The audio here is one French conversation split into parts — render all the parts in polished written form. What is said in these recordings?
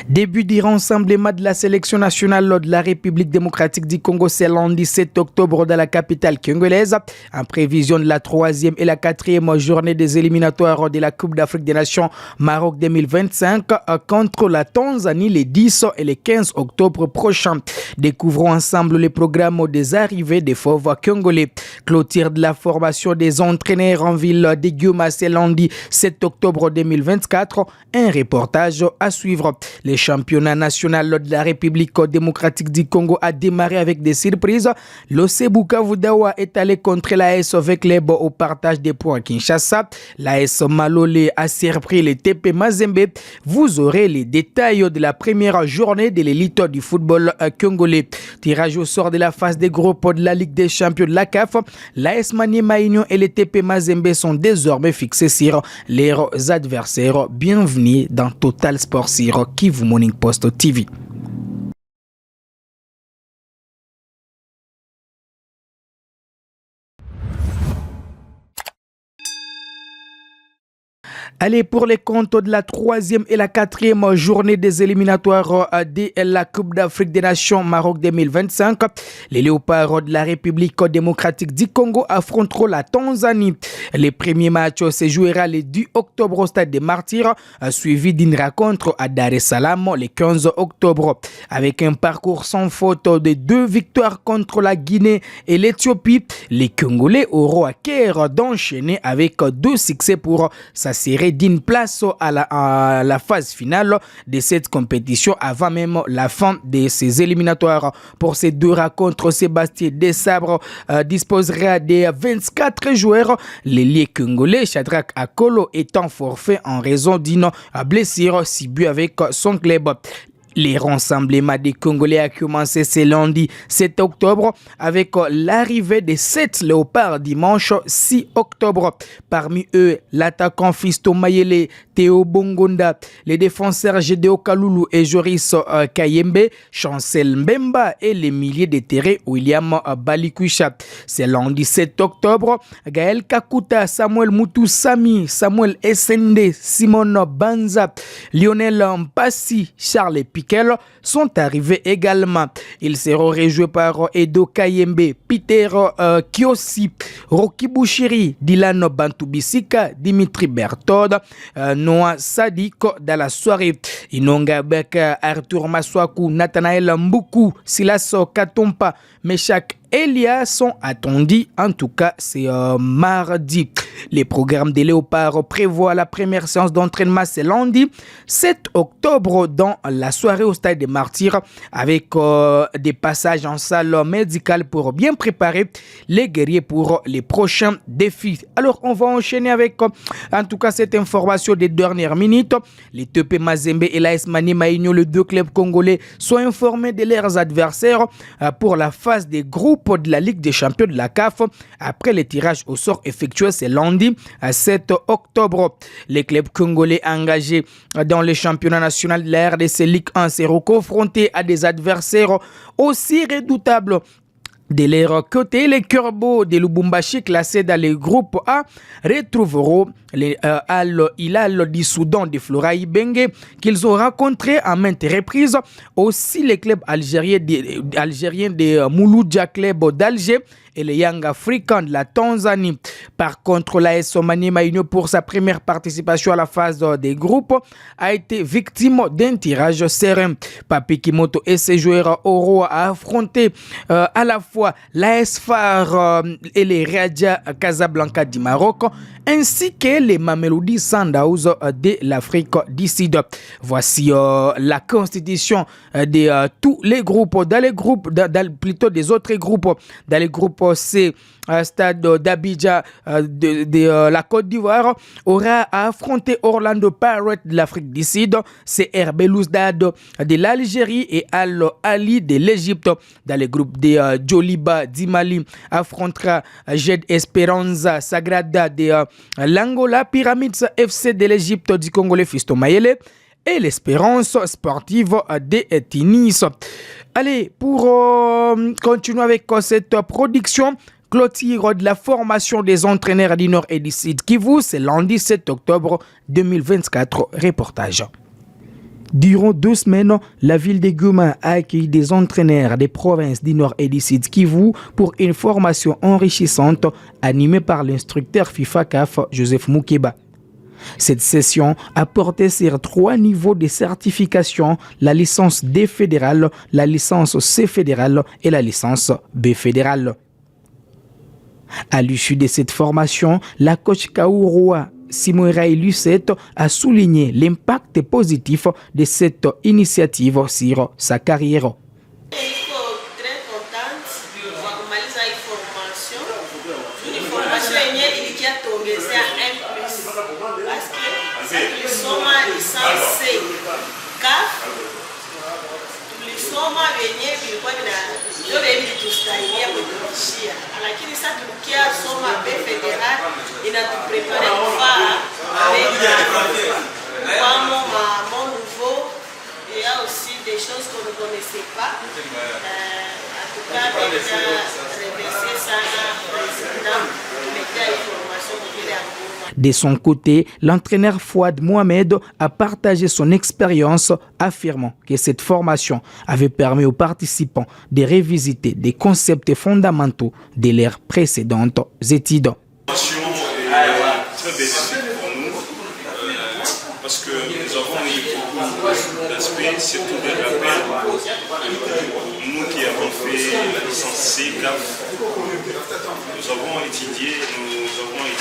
Début du rassemblement de la sélection nationale de la République démocratique du Congo, c'est lundi 7 octobre dans la capitale congolaise, en prévision de la 3e et la 4e journée des éliminatoires de la Coupe d'Afrique des Nations Maroc 2025 contre la Tanzanie les 10 et les 15 octobre prochains. Découvrons ensemble les programmes des arrivées des fauves congolais. Clôture de la formation des entraîneurs en ville de Guioma, c'est lundi 7 octobre 2024. Un reportage à suivre. Le championnat national de la République démocratique du Congo a démarré avec des surprises. L'OC Bukavu Dawa est allé contre l'AS avec les au partage des points à Kinshasa. L'AS Malolé a surpris les TP Mazembe. Vous aurez les détails de la première journée de l'élite du football congolais. Tirage au sort de la phase des groupes de la Ligue des champions de la CAF. L'AS Maniema Union et les TP Mazembe sont désormais fixés sur leurs adversaires. Bienvenue dans Total Sport sur Kivu Morning Post TV. Allez, pour les comptes de la 3e et la 4e journée des éliminatoires de la Coupe d'Afrique des Nations Maroc 2025, les Léopards de la République démocratique du Congo affronteront la Tanzanie. Les premiers matchs se jouera le 10 octobre au stade des Martyrs, suivi d'une rencontre à Dar es Salaam le 15 octobre. Avec un parcours sans faute de 2 victoires contre la Guinée et l'Éthiopie, les Congolais auront à cœur d'enchaîner avec 2 succès pour s'assurer d'une place à la phase finale de cette compétition avant même la fin de ces éliminatoires. Pour ces 2 rencontres, Sébastien Desabre disposera de 24 joueurs. L'ailier congolais Shadrack Akolo étant forfait en raison d'une blessure subie avec son club. Les rassemblements des Congolais a commencé ce lundi 7 octobre avec l'arrivée des 7 léopards dimanche 6 octobre. Parmi eux, l'attaquant Fisto Mayele, Théo Bongonda, les défenseurs Gédéo Kalulu et Joris Kayembe, Chancel Mbemba et les milliers de terrain William Balikwisha. Ce lundi 7 octobre, Gaël Kakuta, Samuel Mutusami, Samuel Essende, Simon Banza, Lionel Mpassi, Charles Piquet sont arrivés également. Ils seront rejoués par Edo Kayembe, Peter Kiosi, Rocky Bouchiri, Dylan Bantubisika, Dimitri Bertod, Noah Sadiko dans la soirée. Inonga Beka, Arthur Maswaku, Nathanaël Mbuku, Silas Katompa, Meshak Elia sont attendus, en tout cas c'est mardi. Les programmes des Léopards prévoient la première séance d'entraînement ce lundi 7 octobre dans la soirée au stade des Martyrs avec des passages en salle médicale pour bien préparer les guerriers pour les prochains défis. Alors on va enchaîner avec en tout cas cette information des dernières minutes. Les TP Mazembe et l'AS Maniema Union, les 2 clubs congolais, sont informés de leurs adversaires pour la phase des groupes de la Ligue des champions de la CAF après le tirage au sort effectué ce lundi à 7 octobre. Les clubs congolais engagés dans le championnat national de la RDC Ligue 1 seront confrontés à des adversaires aussi redoutables. De leur côté, les Corbeaux de Lubumbashi classés dans le groupe A retrouveront les Al-Hilal du Soudan de Flora Ibenge qu'ils ont rencontré à maintes reprises. Aussi les clubs algériens de Mouloudia Club d'Alger et le Young African de la Tanzanie. Par contre, l'AS Maniema Union, pour sa première participation à la phase des groupes, a été victime d'un tirage serein. Papi Kimoto et ses joueurs auront à affronter à la fois l'AS FAR et les Raja Casablanca du Maroc, ainsi que les Mamelodi Sundowns de l'Afrique du Sud. Voici la constitution de tous les groupes, plutôt des autres groupes, dans les groupes C. Stade d'Abidjan de la Côte d'Ivoire aura à affronter Orlando Pirates de l'Afrique du Sud, CR Belouizdad de l'Algérie et Al Ali de l'Égypte. Dans le groupe de Djoliba du Mali affrontera Jed Esperanza Sagrada de l'Angola, Pyramids FC de l'Égypte du Congolais Fisto Mayele et l'Espérance sportive de Tunis. Allez, pour continuer avec cette production, clôture de la formation des entraîneurs du Nord et du Sud Kivu, c'est lundi 7 octobre 2024. Reportage. Durant 2 semaines, la ville de Goma a accueilli des entraîneurs des provinces du Nord et du Sud Kivu pour une formation enrichissante animée par l'instructeur FIFA CAF Joseph Moukeba. Cette session a porté sur 3 niveaux de certification, la licence D fédérale, la licence C fédérale et la licence B fédérale. À l'issue de cette formation, la coach Kaouroua Simoiraï Lucette a souligné l'impact positif de cette initiative sur sa carrière. Tulisoma wenye vilikuwa ndio tusaidia kutuishia, lakini sasa tukia soma B fédéral inatuprepare kufaa avec mon nouveau et aussi des choses qu'on ne connaissait pas. En tout cas, remercier sana président de l'état de formation de la. De son côté, l'entraîneur Fouad Mohamed a partagé son expérience, affirmant que cette formation avait permis aux participants de revisiter des concepts fondamentaux de leurs précédentes études. Cette formation est très bénéfique pour nous parce que nous avons eu beaucoup d'aspects, surtout des rappels. Nous qui avons fait la licence C, CAF, nous avons étudié, nous avons eu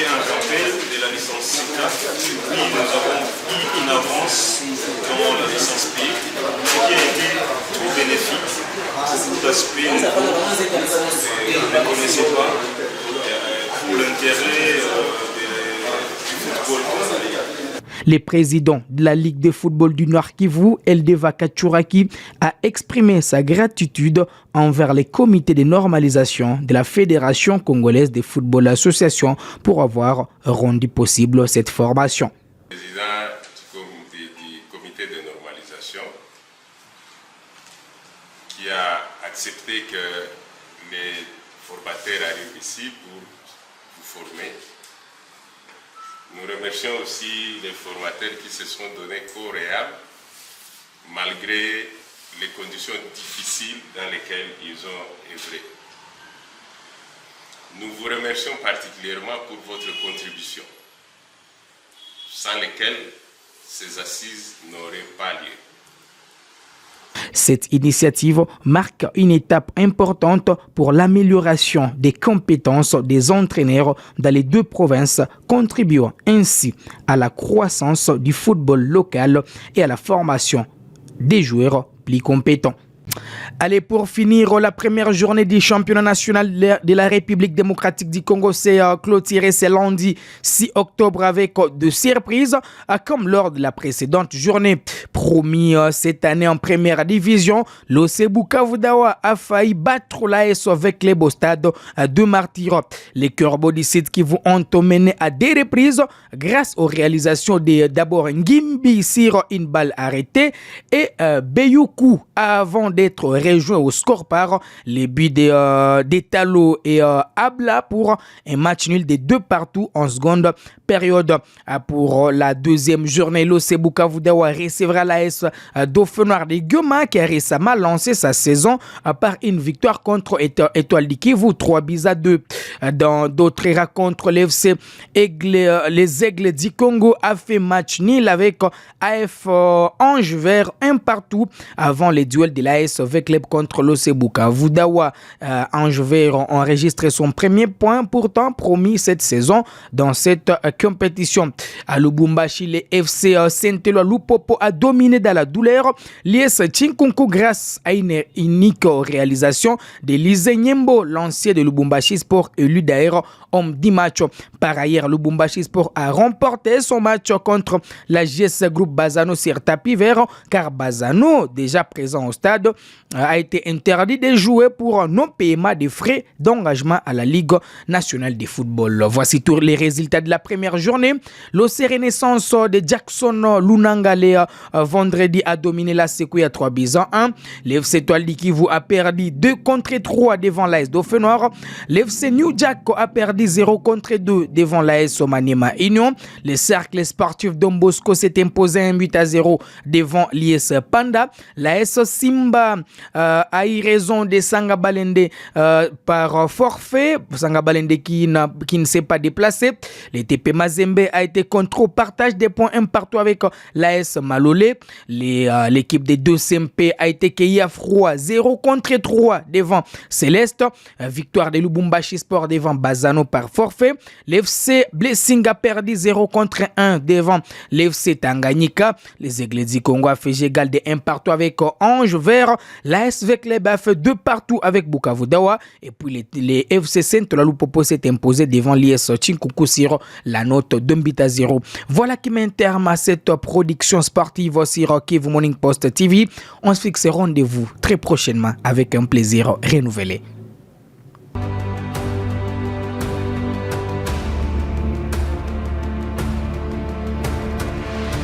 un rappel de la licence C, CAF, puis nous avons eu une avance dans la licence P, ce qui a été trop bénéfique. Beaucoup d'aspects que vous ne connaissez pas pour l'intérêt du football. Le président de la Ligue de football du Nord Kivu, Eldeva Kachuraki, a exprimé sa gratitude envers les comités de normalisation de la Fédération congolaise de football association pour avoir rendu possible cette formation. Le président du comité de normalisation qui a accepté que les formateurs arrivent ici pour vous former. Nous remercions aussi les formateurs qui se sont donnés corps et âme malgré les conditions difficiles dans lesquelles ils ont œuvré. Nous vous remercions particulièrement pour votre contribution, sans lesquelles ces assises n'auraient pas lieu. Cette initiative marque une étape importante pour l'amélioration des compétences des entraîneurs dans les 2 provinces, contribuant ainsi à la croissance du football local et à la formation des joueurs plus compétents. Allez, pour finir, la première journée du championnat national de la République démocratique du Congo s'est clôturée ce lundi 6 octobre avec de surprises, comme lors de la précédente journée. Promis cette année en première division, l'OC Bukavu Dawa a failli battre l'AS avec les beaux stades de Martyrs. Les Corbeaux du Sud qui ont mené à des reprises grâce aux réalisations d'abord Ngimbi sur une balle arrêtée et Beyoukou avant d'être rejoint au score par les buts d'Etalo et Abla pour un match nul des 2 partout en seconde période. Pour la deuxième journée, l'OC Bukavu Dawa recevra l'AS Dauphin Noir de Goma qui a récemment lancé sa saison par une victoire contre Étoile du Kivu 3-2. Dans d'autres rencontres, les Aigles du Congo a fait match nul avec AF Ange Vert 1 partout avant les duels de l'AS Club contre l'OC Bukavu Dawa. Ange Vert a enregistré son premier point pourtant promis cette saison dans cette compétition. À Lubumbashi, le FC Saint-Éloi Lupopo a dominé dans la douleur l'IS Chinkunku grâce à une unique réalisation de Lise Nyembo, l'ancien de Lubumbashi Sport, élu d'ailleurs homme du match. Par ailleurs, Lubumbashi Sport a remporté son match contre la GS Groupe Bazano sur tapis vert car Bazano, déjà présent au stade, a été interdit de jouer pour non-paiement des frais d'engagement à la Ligue nationale de football. Voici tous les résultats de la première journée. L'OC Renaissance de Jackson Lunangale vendredi a dominé la Séquoia 3-1. L'FC Toile du Kivu a perdu 2-3 devant l'AS Dauphin-Noir. L'FC New Jack a perdu 0-2 devant l'AS Maniema Union. Le cercle sportif Don Bosco s'est imposé 1-0 devant l'IS Panda. L'AS Simba a eu raison de Sanga Balende par forfait. Sanga Balende qui ne s'est pas déplacé. Le TP Mazembe a été contre au partage des points un partout avec l'AS Malolé. L'équipe des 2 CMP a été cueillie à froid 0-3 devant Céleste. Victoire de Lubumbashi Sport devant Bazano par forfait. L'FC Blessing a perdu 0-1 devant l'FC Tanganyika. Les Aigles du Congo a fait égal de 1 partout avec Ange Vert. L'ASV Club a fait 2 partout avec Bukavu Dawa. Et puis les FC Saint-La Lupopo s'est imposé devant l'IS Chinkuku sur la note d'1-0. Voilà qui met un terme à cette production sportive sur Kivu Morning Post TV. On se fixe rendez-vous très prochainement avec un plaisir renouvelé.